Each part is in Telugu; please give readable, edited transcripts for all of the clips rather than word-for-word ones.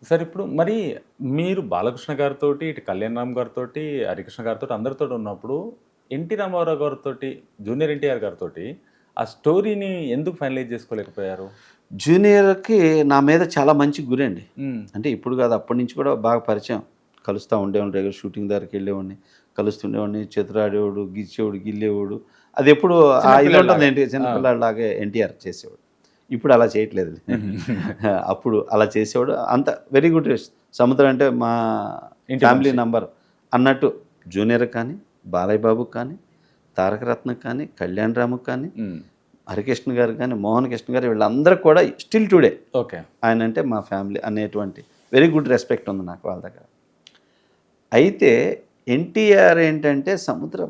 సరే ఇప్పుడు మరి మీరు బాలకృష్ణ గారితోటి, ఇటు కళ్యాణ్ రామ్ గారితోటి, హరికృష్ణ గారితోటి అందరితోటి ఉన్నప్పుడు ఎన్టీ రామారావు గారితోటి, జూనియర్ ఎన్టీఆర్ గారితోటి ఆ స్టోరీని ఎందుకు ఫైనలైజ్ చేసుకోలేకపోయారు? జూనియర్‌కి నా మీద చాలా మంచి గురండి. హ్మ్. అంటే ఇప్పుడు కాదు, అప్పటి నుంచి కూడా బాగా పరిచయం. కలుస్తా ఉండేవాడిని, రెగ్యులర్ షూటింగ్ దగ్గరికి వెళ్ళేవాడిని, కలుస్తుండేవాడిని, చతురాడేవాడు, గిచ్చేవాడు, గిల్లేవాడు. అది ఎప్పుడు ఇది ఉంటుంది చిన్నపిల్లాడిలాగా. ఏంటి, ఆ! చిన్నపిల్లాడిలాగే ఎన్టీఆర్ చేసేవాడు. ఇప్పుడు అలా చేయట్లేదు. అప్పుడు అలా చేసేవాడు. అంత వెరీ గుడ్. సముద్రం అంటే మా ఇంటి ఫ్యామిలీ మనిషి. నంబర్ అన్నట్టు జూనియర్‌కి కానీ, బాలయ్య బాబుకి కానీ, తారక రత్నకి కానీ, కళ్యాణ్ రామ్‌కి కానీ, హ్మ్. హరికృష్ణ గారు కానీ, మోహన్ కృష్ణ గారు, వీళ్ళందరూ కూడా స్టిల్ టుడే ఓకే. ఆయన అంటే మా ఫ్యామిలీ అనేటువంటి వెరీ గుడ్ రెస్పెక్ట్ ఉంది నాకు వాళ్ళ దగ్గర. అయితే ఎన్టీఆర్ ఏంటంటే సముద్రం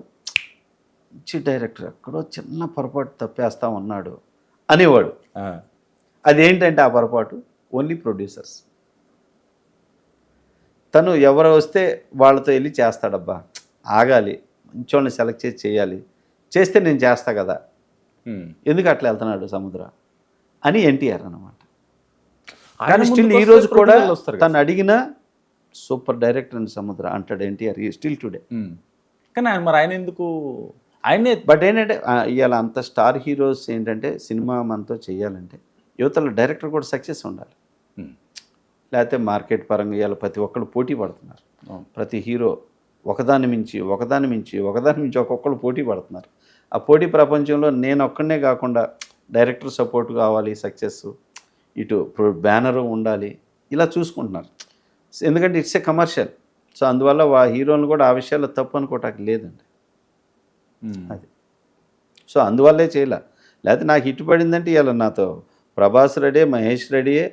మంచి డైరెక్టర్, ఎక్కడో చిన్న పొరపాటు తప్పేస్తా ఉన్నాడు అనేవాడు. ఆ! అదేంటంటే ఆ పొరపాటు ఓన్లీ ప్రొడ్యూసర్స్. తను ఎవరు వస్తే వాళ్ళతో వెళ్ళి చేస్తాడబ్బా, ఆగాలి, మంచోళ్ళని సెలెక్ట్ చేసి చేయాలి, చేస్తే నేను చేస్తా కదా, హ్మ్. ఎందుకు అట్లా వెళ్తున్నాడు సముద్ర అని ఎన్టీఆర్ అనమాట. ఆయన కానీ స్టిల్ ఈ ముందుకొస్తే రోజు కూడా ప్రొడ్యూసర్‌లొస్తారు కదా! తను అడిగిన సూపర్ డైరెక్టర్ అండ్ సముద్ర అంటాడు ఎన్టీఆర్ స్టిల్ టుడే. హ్మ్. కానీ ఆయన ఎందుకు ఆయనే బట్ ఏంటంటే ఇవాళ అంత స్టార్ హీరోస్ ఏంటంటే సినిమా మనతో చేయాలంటే యువతల డైరెక్టర్ కూడా సక్సెస్ ఉండాలి. హ్మ్. లేకపోతే మార్కెట్ పరంగా ఇవాళ ప్రతి ఒక్కళ్ళు పోటీ పడుతున్నారు. అవును. ప్రతి హీరో ఒకదాని మించి ఒకదాని మించి ఒకదాని మించి ఒక్కొక్కళ్ళు పోటీ పడుతున్నారు. ఆ పోటీ ప్రపంచంలో నేను ఒక్కడనే కాకుండా డైరెక్టర్ సపోర్ట్ కావాలి, సక్సెస్ ఇటు బ్యానరు ఉండాలి, ఇలా చూసుకుంటున్నారు. ఎందుకంటే ఇట్స్ ఏ కమర్షియల్. సో అందువల్ల హీరోలను కూడా ఆ విషయాల్లో తప్పు అనుకోవటానికి లేదండి. హ్మ్. అది. సో అందువల్లే చేయలే. లేకపోతే నాకు హిట్ పడిందంటే ఇవాళ నాతో ప్రభాస్ రెడీయే, మహేష్ రెడీయే,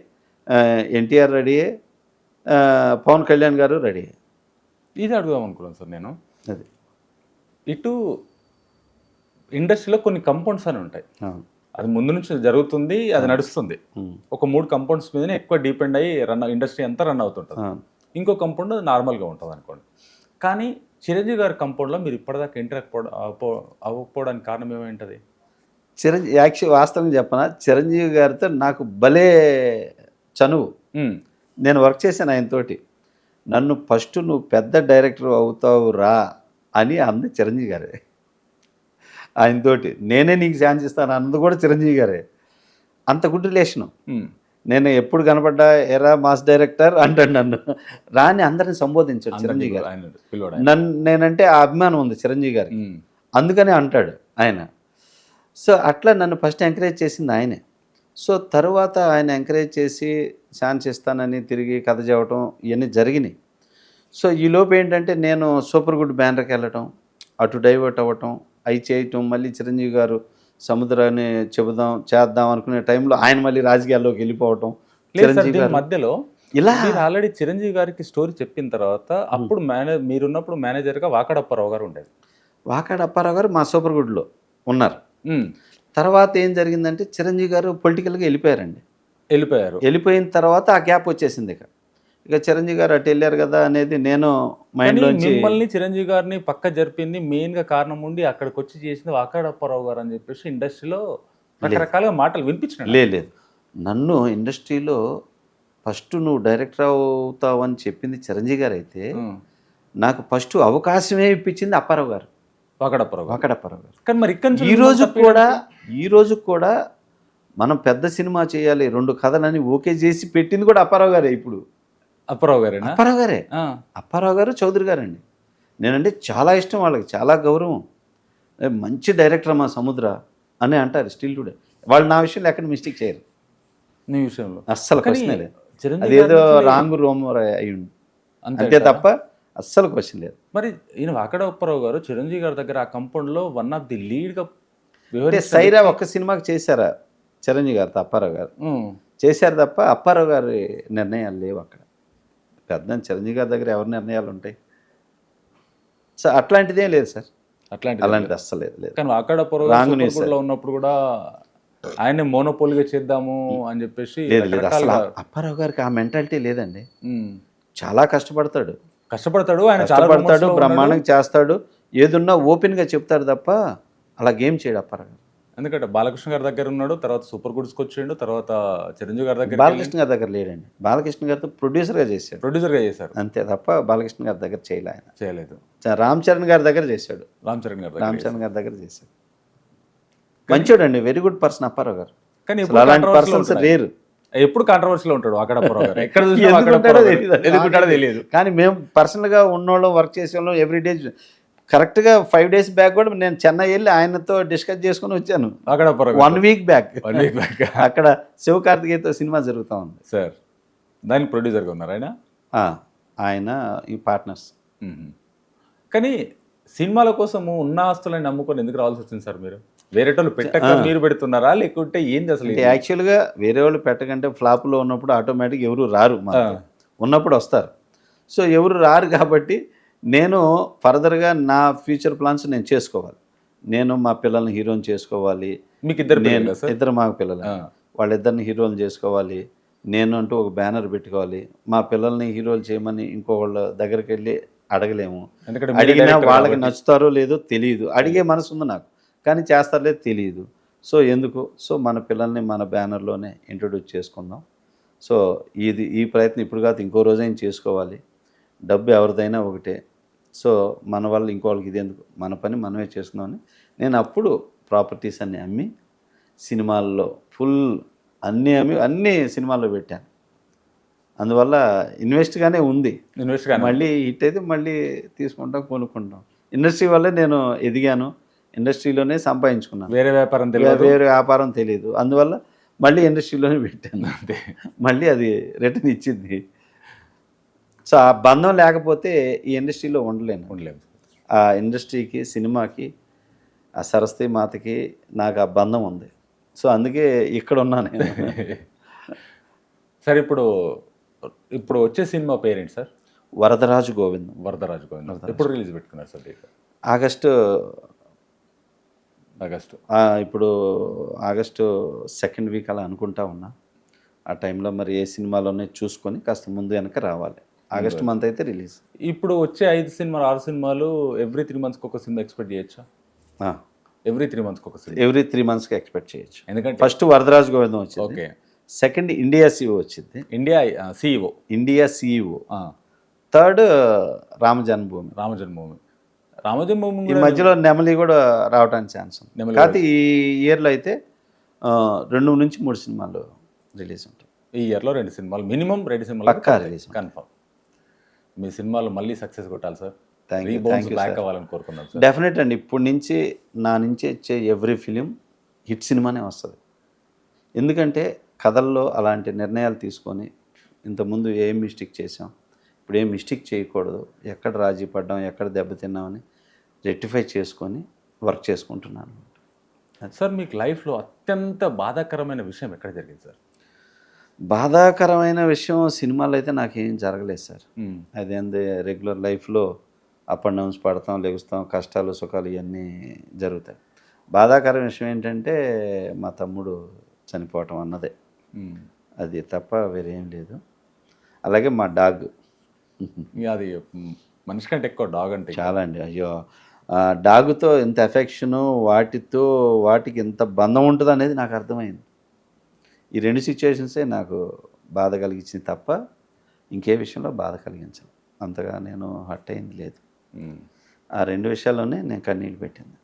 ఎన్టీఆర్ రెడీయే, పవన్ కళ్యాణ్ గారు రెడీయే. ఇది అడుగుదాం అనుకున్నాను సార్ నేను. అది. ఇటు ఇండస్ట్రీలో కొన్ని కంపౌండ్స్ అని ఉంటాయి. అవును. అది ముందు నుంచి జరుగుతుంది. అది నడుస్తుంది. ఉమ్. ఒక 3 కంపౌండ్స్ మీదనే ఎక్కువ డిపెండ్ అయ్యి ఇండస్ట్రీ అంతా రన్ అవుతుంటది. అవును. ఇంకో కంపౌండ్ నార్మల్‌గా ఉంటదనుకోండి. కానీ చిరంజీవి గారి కంపౌండ్‌లో మీరు ఇప్పటిదాకా ఎంటర్ అవ్వకపోవడానికి కారణం ఏమైంటది? వాస్తవంగా చెప్పనా, చిరంజీవి గారితో నాకు భలే చనువు. హ్మ్. నేను వర్క్ చేశాను ఆయనతోటి. నన్ను ఫస్ట్ నువ్వు పెద్ద డైరెక్టర్ అవుతావు రా అని అంది చిరంజీవి గారే ఆయనతోటి. నేనే నీకు ఛాన్స్ ఇస్తాను అన్నది కూడా చిరంజీవి గారే. అంత గుడ్ రిలేషను. హ్మ్. నేను ఎప్పుడు కనపడ్డా ఎరా మాస్ డైరెక్టర్ అంటాడు నన్ను. రాని అందరిని సంబోధించాడు అందరిని చిరంజీవి గారు. ఆయన పిలవడం. నేనంటే ఆ అభిమానం ఉంది చిరంజీవి గారికి. హ్మ్. అందుకనే అంటాడు ఆయన. సో అట్లా నన్ను ఫస్ట్ ఎంకరేజ్ చేసింది ఆయనే. సో తరువాత ఆయన ఎంకరేజ్ చేసి ఛాన్స్ ఇస్తానని తిరిగి కథ చెప్పడం ఇవన్నీ జరిగినాయి. సో ఈలోపు ఏంటంటే నేను సూపర్ గుడ్ బ్యానర్కి వెళ్ళటం, అటు డైవర్ట్ అవ్వటం, అవి చేయటం, మళ్ళీ చిరంజీవి గారు సముద్రాన్ని చేద్దాం అనుకునే టైంలో ఆయన మళ్ళీ రాజకీయాల్లోకి వెళ్ళిపోవటం. లేదు సార్, చిరంజీవి దీని గారు మధ్యలో ఇలా మీరు ఆల్రెడీ చిరంజీవి గారికి స్టోరీ చెప్పిన తర్వాత అప్పుడు మీరున్నప్పుడు మేనేజర్‌గా వాకాడ అప్పారావు గారు ఉండేది. వాకాడ అప్పారావు గారు మా సూపర్ గుడ్లో ఉన్నారు. హ్మ్. తర్వాత ఏం జరిగిందంటే చిరంజీవి గారు పొలిటికల్గా వెళ్ళిపోయారండి. ఎళ్ళిపోయారు. వెళ్ళిపోయిన తర్వాత ఆ గ్యాప్ వచ్చేసింది ఇక చిరంజీవి గారు అటు వెళ్ళారు కదా అనేది నేను కానీ మైండ్లోంచి మిమ్మల్ని చిరంజీవి గారిని పక్క జరిపింది మెయిన్‌గా కారణం ఉండి అక్కడికొచ్చి చేసింది వాకాడ అప్పారావు గారు అని చెప్పేసి ఇండస్ట్రీలో రకరకాలుగా మాటలు వినిపించినాయి నాకు. లేదు. నన్ను ఇండస్ట్రీలో ఫస్ట్ నువ్వు డైరెక్టర్ అవుతావని చెప్పింది చిరంజీవి గారు అయితే, హ్మ్. నాకు ఫస్ట్ అవకాశమే ఇప్పించింది అప్పారావు గారు. వాకాడ అప్పారావు గారు. వాకాడ అప్పారావు గారు. కానీ మరి ఇక్కడి నుంచి ఈ రోజు కూడా మనం పెద్ద సినిమా చేయాలి, 2 కథలని ఓకే చేసి పెట్టింది కూడా అప్పారావు గారే ఇప్పుడు. అప్పారావు గారేనా? అప్పారావు గారే. ఆ! అప్పారావు గారు, చౌదరి గారండి. నేనంటే చాలా ఇష్టం వాళ్ళకి, చాలా గౌరవం. మంచి డైరెక్టర్ మా సముద్ర అని అంటారు స్టిల్ టుడే. వాళ్ళు నా విషయంలో ఎక్కడ మిస్టేక్ చేయరు. నీ విషయంలో. అస్సలు కానీ క్వశ్చనే లేదు. చిరంజీవి అదేదో గారి నుంచి రాంగ్ రూమర్ అయ్యింది అంతే అంతే అంటారా? తప్ప అస్సలు క్వశ్చన్ లేదు. మరి ఈయన వాకాడ అప్పారావు గారు చిరంజీవి గారి దగ్గర ఆ కంపౌండ్‌లో వన్ ఆఫ్ ది లీడ్‌గా అంటే వ్యవహరించిన సైరా వ్యక్తి. ఒక్క సినిమాకి చేశారా చిరంజీవి గారితో అప్పారావు గారు హ్మ్. చేశారు తప్ప అప్పారావు గారి నిర్ణయాలు లేవు అక్కడ. పెద్ద చిరంజీవి గారి దగ్గర ఎవరి నిర్ణయాలు ఉంటాయి? సో అట్లాంటిదేం లేదు సార్. అట్లాంటిది. అలాంటిది అస్సలు లేదు లేదు. కానీ వాకాడ అప్పారావు గారు రాంగ్ సూపర్ న్యూస్ గుడ్‌లో ఉన్నప్పుడు కూడా ఆయన్నే మోనోపోలీగా చేద్దాము అని చెప్పేసి లేదు లేదు అసలు రకరకాలుగా అప్పారావు గారికి ఆ మెంటాలిటీ లేదండి. హ్మ్. చాలా కష్టపడతాడు, కష్టపడతాడు. ఆయన చాలా కష్టపడతాడు, రూమర్స్‌లో ఉన్నాడు. బ్రహ్మాండంగా చేస్తాడు, ఏదున్నా ఓపెన్గా చెప్తాడు తప్ప అలా గేమ్ చేయడు అప్పారావు గారు. ఎందుకంటే బాలకృష్ణ గారి దగ్గర ఉన్నాడు, తర్వాత సూపర్ గుడ్స్కి వచ్చిండు, తర్వాత చిరంజీవి గారి దగ్గర బాలకృష్ణ గారి దగ్గర లేడండి. బాలకృష్ణ గారితో ప్రొడ్యూసర్గా చేశాడు ప్రొడ్యూసర్గా చేశారు, అంతే తప్ప బాలకృష్ణ గారి దగ్గర చేయలే ఆయన. చేయలేదు. రామ్ చరణ్ గారి దగ్గర చేశాడు. రామ్ చరణ్ గారి దగ్గర రామ్ చరణ్ గారి దగ్గర చేశాడు. మంచోడండి, వెరీ గుడ్ పర్సన్ అప్పారావు గారు. కానీ అసలు అలాంటి పర్సన్స్ రేరు. ఎప్పుడు కాంట్రవర్సీలో ఉంటాడు అక్కడ గారు. ఎక్కడ చూసినా ఎందుకు అక్కడ ఉంటాడో తెలీదు. ఎందుకుంటాడో తెలియదు. కానీ మేము పర్సనల్గా ఉన్నోళ్ళం, వర్క్ చేసేవాళ్ళం ఎవ్రీడే. కరెక్ట్గా 5 days బ్యాక్ కూడా నేను చెన్నై వెళ్ళి ఆయనతో డిస్కస్ చేసుకుని వచ్చాను. అక్కడ 1 week బ్యాక్. 1 week back. అక్కడ శివకార్తికేయతో సినిమా జరుగుతూ ఉంది సార్. దానికి ప్రొడ్యూసర్గా ఉన్నారు ఆయన. ఆయన ఈ పార్ట్నర్స్. కానీ సినిమాల కోసము ఉన్న ఆస్తులని నమ్ముకొని ఎందుకు రావాల్సి వచ్చింది సార్ మీరు? వేరే వాళ్ళు పెట్టక మీరు పెడుతున్నారా, లేకుంటే ఏంది అసలు? యాక్చువల్గా వేరే వాళ్ళు పెట్టకంటే ఫ్లాప్లో ఉన్నప్పుడు ఆటోమేటిక్ ఎవరు రారు, ఉన్నప్పుడు వస్తారు. సో ఎవరు రారు కాబట్టి నేను ఫర్దర్గా నా ఫ్యూచర్ ప్లాన్స్ నేను చేసుకోవాలి. నేను మా పిల్లల్ని హీరోని చేసుకోవాలి. మీకు ఇద్దరు ఇద్దరు మా పిల్లలు, వాళ్ళిద్దరిని హీరోలు చేసుకోవాలి. నేను అంటూ ఒక బ్యానర్ పెట్టుకోవాలి. మా పిల్లల్ని హీరోలు చేయమని ఇంకోళ్ళ దగ్గరికి వెళ్ళి అడగలేము. అడిగినా వాళ్ళకి నచ్చుతారో లేదో తెలియదు. అడిగే మనసు ఉంది నాకు, కానీ చేస్తారో లేదో తెలియదు. సో ఎందుకు? సో మన పిల్లల్ని మన బ్యానర్లోనే ఇంట్రొడ్యూస్ చేసుకుందాం. సో ఈ ప్రయత్నం ఇప్పుడు కాదు, ఇంకో రోజైనా చేసుకోవాలి. డబ్బు ఎవరిదైనా ఒకటే. సో మన వల్ల ఇంకోళ్ళకి ఇది ఎందుకు, మన పని మనమే చేస్తున్నామని నేను అప్పుడు ప్రాపర్టీస్ అన్నీ అమ్మి సినిమాల్లో ఫుల్ అన్నీ సినిమాల్లో పెట్టాను. అందువల్ల ఇన్వెస్ట్గానే ఉంది. మళ్ళీ హిట్ అయితే మళ్ళీ తీసుకుంటాం, కొనుక్కుంటాం. ఇండస్ట్రీ వల్లే నేను ఎదిగాను, ఇండస్ట్రీలోనే సంపాదించుకున్నాను. వేరే వ్యాపారం తెలియదు, వేరే వ్యాపారం తెలియదు. అందువల్ల మళ్ళీ ఇండస్ట్రీలోనే పెట్టాను. మళ్ళీ అది రిటర్న్ ఇచ్చింది. సో ఆ బంధం లేకపోతే ఈ ఇండస్ట్రీలో ఉండలేము. ఆ ఇండస్ట్రీకి, సినిమాకి, ఆ సరస్వతి మాతకి నాకు ఆ బంధం ఉంది. సో అందుకే ఇక్కడ ఉన్నాను నేను. సార్ ఇప్పుడు వచ్చే సినిమా పేరేంటి సార్? వరదరాజు గోవిందం. వరదరాజు గోవిందం ఎప్పుడు రిలీజ్ పెట్టుకున్నారు సార్? ఆగస్టు ఇప్పుడు ఆగస్టు 2nd week అలా అనుకుంటా ఉన్నా. ఆ టైంలో మరి ఏ సినిమాలోనే చూసుకొని కాస్త ముందు వెనక రావాలి. ఆగస్ట్ మంత్ అయితే రిలీజ్. ఇప్పుడు వచ్చే 5 సినిమాలు 6 సినిమాలు ఎవ్రీ 3 months ఒక సినిమా ఎక్స్పెక్ట్ చేయొచ్చా? ఎవ్రీ 3 months ఒక సినిమా, ఎవ్రీ 3 months ఎక్స్పెక్ట్ చేయొచ్చు. ఎందుకంటే ఫస్ట్ వరదరాజు గోవిందం వచ్చింది, ఓకే. సెకండ్ ఇండియా సిఇఓ వచ్చింది, ఇండియా సిఇఓ. థర్డ్ రామ జన్మభూమి. ఈ మధ్యలో నెమలి కూడా రావడానికి ఛాన్స్ ఉంది. కాకపోతే ఈ ఇయర్లో అయితే 2 నుంచి 3 సినిమాలు రిలీజ్ ఉంటాయి. ఈ ఇయర్లో 2 సినిమాలు, మినిమం 2 సినిమాలు పక్కా రిలీజ్ కన్ఫర్మ్. మీ సినిమాలు మళ్ళీ సక్సెస్ కొట్టాలి సార్. థ్యాంక్ యూ బ్యాక్ అవ్వాలని కోరుకున్నాను సార్. డెఫినెట్ అండి. ఇప్పటి నుంచి నా నుంచి వచ్చే ఎవ్రీ ఫిలిం హిట్ సినిమానే వస్తుంది. ఎందుకంటే కథల్లో అలాంటి నిర్ణయాలు తీసుకొని ఇంతకుముందు ఏం మిస్టేక్ చేసాం, ఇప్పుడు ఏం మిస్టేక్ చేయకూడదు, ఎక్కడ రాజీ పడ్డాం, ఎక్కడ దెబ్బతిన్నామని రెక్టిఫై చేసుకొని వర్క్ చేసుకుంటున్నాను. సార్ మీకు లైఫ్లో అత్యంత బాధాకరమైన విషయం ఎక్కడ జరిగింది సార్? బాధాకరమైన విషయం సినిమాలో అయితే నాకేం జరగలేదు సార్. అదేంది రెగ్యులర్ లైఫ్లో అప్ అండ్ డౌన్స్ పడతాం, లెగుస్తాం, కష్టాలు సుఖాలు ఇవన్నీ జరుగుతాయి. బాధాకరమైన విషయం ఏంటంటే మా తమ్ముడు చనిపోవటం అన్నదే, అది తప్ప వేరేం లేదు. అలాగే మా డాగ్, అది మనిషి కంటే ఎక్కువ డాగ్ అంటే చాలా అండి. అయ్యో, డాగ్తో ఇంత ఎఫెక్షను, వాటికి ఇంత బంధం ఉంటుంది అనేది నాకు అర్థమైంది. ఈ 2 సిచ్యువేషన్సే నాకు బాధ కలిగించింది తప్ప ఇంకే విషయంలో బాధ కలిగించను. అంతగా నేను హర్ట్ అయింది లేదు. ఆ 2 విషయాల్లోనే నేను కన్నీళ్ళు పెట్టింది.